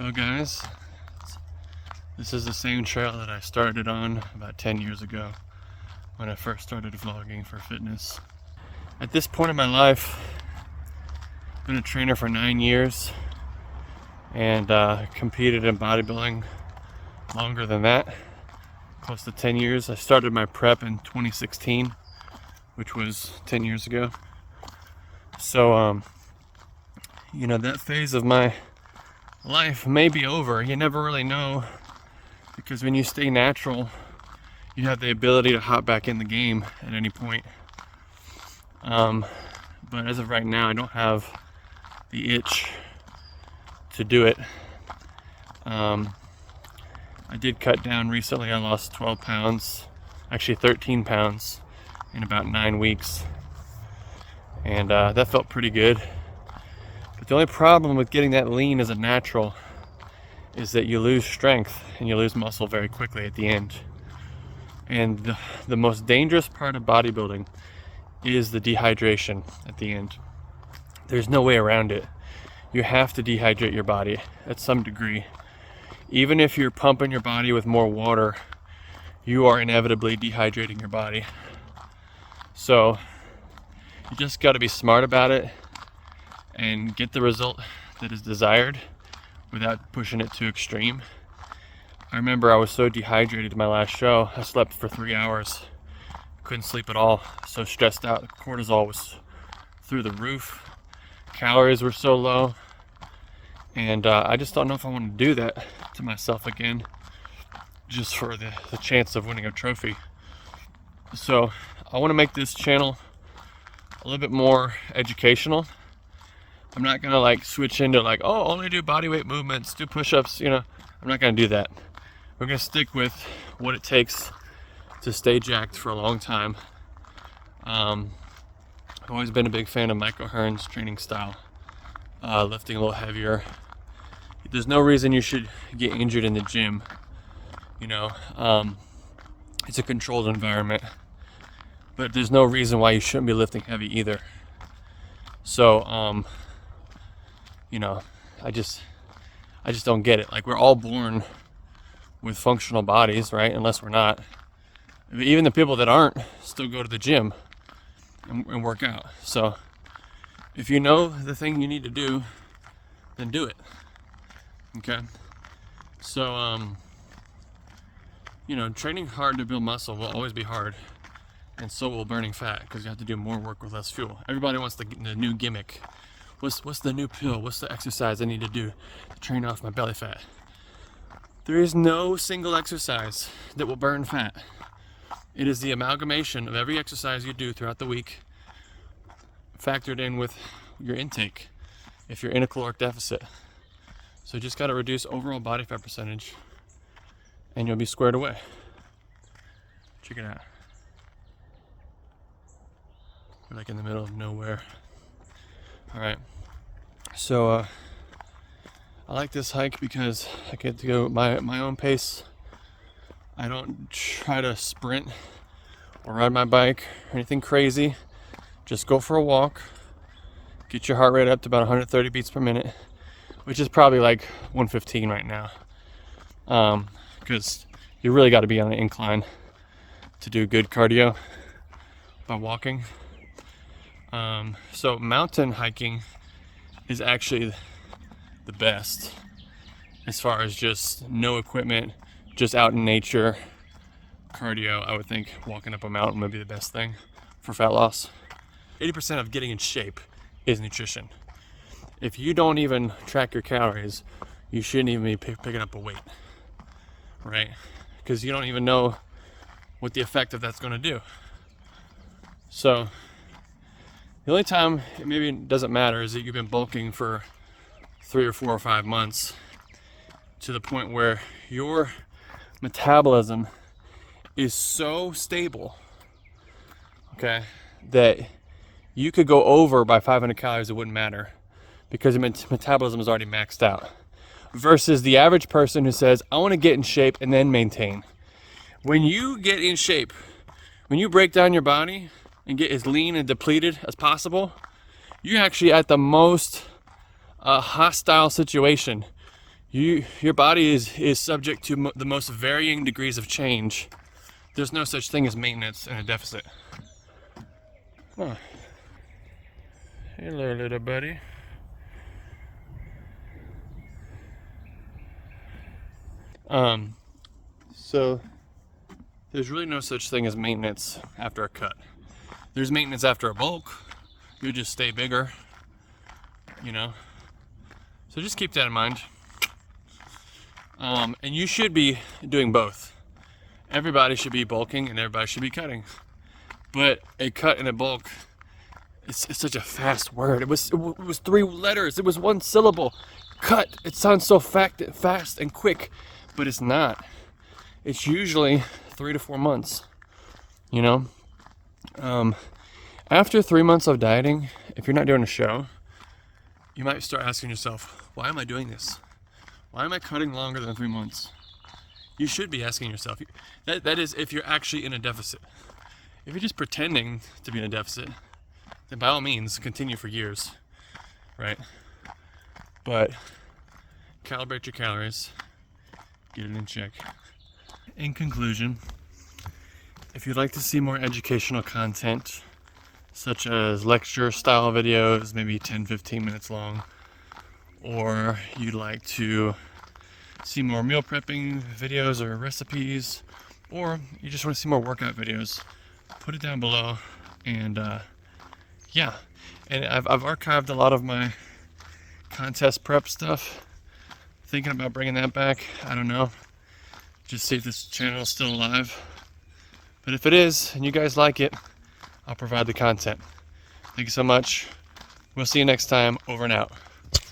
Well guys, this is the same trail that I started on about 10 years ago when I first started vlogging for fitness. At this point in my life, I've been a trainer for 9 years and competed in bodybuilding longer than that, close to 10 years. I started my prep in 2016, which was 10 years ago. So, that phase of my life may be over. You never really know, because when you stay natural, you have the ability to hop back in the game at any point. But as of right now, I don't have the itch to do it. I did cut down recently. I lost 12 pounds, actually 13 pounds in about 9 weeks. And that felt pretty good. But the only problem with getting that lean as a natural is that you lose strength and you lose muscle very quickly at the end. And the most dangerous part of bodybuilding is the dehydration at the end. There's no way around it. You have to dehydrate your body at some degree. Even if you're pumping your body with more water, you are inevitably dehydrating your body. So you just got to be smart about it and get the result that is desired without pushing it too extreme. I remember I was so dehydrated in my last show, I slept for 3 hours. Couldn't sleep at all, so stressed out. The cortisol was through the roof. Calories were so low. And I just don't know if I want to do that to myself again, just for the chance of winning a trophy. So I want to make this channel a little bit more educational. I'm not gonna switch into only do body weight movements, do push-ups, I'm not gonna do that. We're gonna stick with what it takes to stay jacked for a long time. I've always been a big fan of Michael Hearn's training style, lifting a little heavier. There's no reason you should get injured in the gym. It's a controlled environment, but there's no reason why you shouldn't be lifting heavy either. So, I just don't get it. We're all born with functional bodies, right? Unless we're not. Even the people that aren't still go to the gym and work out. So if you know the thing you need to do, then do it. Okay? So, training hard to build muscle will always be hard. And so will burning fat, because you have to do more work with less fuel. Everybody wants the new gimmick. What's the new pill? What's the exercise I need to do to train off my belly fat? There is no single exercise that will burn fat. It is the amalgamation of every exercise you do throughout the week, factored in with your intake, if you're in a caloric deficit. So you just got to reduce overall body fat percentage, and you'll be squared away. Check it out. We're in the middle of nowhere. All right. So I like this hike because I get to go at my own pace. I don't try to sprint or ride my bike or anything crazy. Just go for a walk. Get your heart rate up to about 130 beats per minute, which is probably 115 right now. Because you really got to be on an incline to do good cardio by walking. So mountain hiking is actually the best as far as just no equipment, just out in nature cardio. I would think walking up a mountain would be the best thing for fat loss. 80% of getting in shape is nutrition. If you don't even track your calories, you shouldn't even be picking up a weight, right? Because you don't even know what the effect of that's going to do. So the only time it maybe doesn't matter is that you've been bulking for 3 or 4 or 5 months to the point where your metabolism is so stable, okay, that you could go over by 500 calories, it wouldn't matter because your metabolism is already maxed out. Versus the average person who says, I want to get in shape and then maintain. When you get in shape, when you break down your body and get as lean and depleted as possible, you're actually at the most hostile situation Your body is subject to the most varying degrees of change. There's no such thing as maintenance in a deficit. Huh. Hello, little buddy. So there's really no such thing as maintenance after a cut. There's maintenance after a bulk. You just stay bigger, you know. So just keep that in mind. And you should be doing both. Everybody should be bulking and everybody should be cutting. But a cut and a bulk, it's such a fast word. It was 3 letters. It was 1 syllable. Cut. It sounds so fast and quick, but it's not. It's usually 3 to 4 months. You know. After 3 months of dieting, if you're not doing a show, you might start asking yourself, why am I doing this? Why am I cutting longer than 3 months? You should be asking yourself. That is if you're actually in a deficit. If you're just pretending to be in a deficit, then by all means, continue for years, right? But calibrate your calories, get it in check. In conclusion, if you'd like to see more educational content, such as lecture style videos, maybe 10-15 minutes long, or you'd like to see more meal prepping videos or recipes, or you just want to see more workout videos, put it down below. And yeah, and I've archived a lot of my contest prep stuff, thinking about bringing that back. I don't know, just see if this channel is still alive. But if it is and you guys like it, I'll provide the content. Thank you so much. We'll see you next time. Over and out.